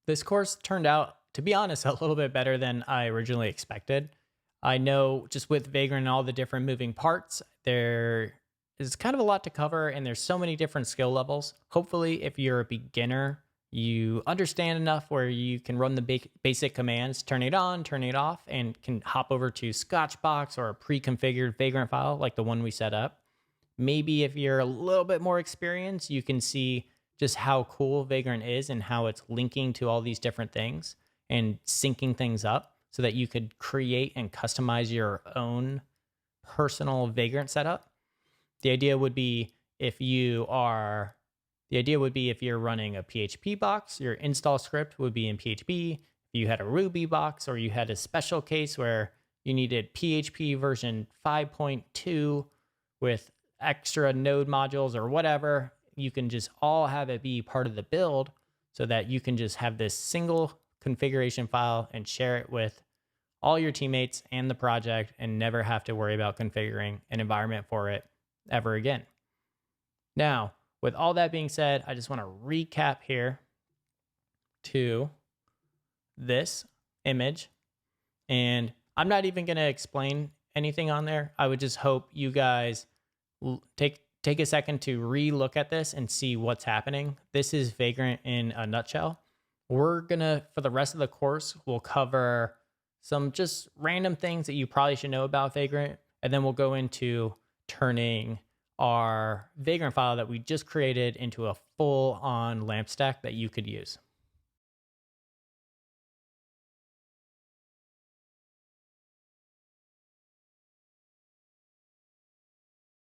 This course turned out, to be honest, a little bit better than I originally expected. I know just with Vagrant and all the different moving parts, there is kind of a lot to cover, and there's so many different skill levels. Hopefully, if you're a beginner, you understand enough where you can run the basic commands, turn it on, turn it off, and can hop over to Scotchbox or a pre-configured Vagrant file like the one we set up. Maybe if you're a little bit more experienced, you can see just how cool Vagrant is and how it's linking to all these different things and syncing things up so that you could create and customize your own personal Vagrant setup. The idea would be if you are the idea would be if you're running a PHP box, your install script would be in PHP. If you had a Ruby box or you had a special case where you needed PHP version 5.2 with extra node modules or whatever, you can just all have it be part of the build so that you can just have this single configuration file and share it with all your teammates and the project and never have to worry about configuring an environment for it ever again. Now, with all that being said, I just want to recap here to this image, and I'm not even going to explain anything on there. I would just hope you guys take a second to re-look at this and see what's happening. This is Vagrant in a nutshell. We're gonna, for the rest of the course, we'll cover some just random things that you probably should know about Vagrant, and then we'll go into turning our Vagrant file that we just created into a full-on LAMP stack that you could use.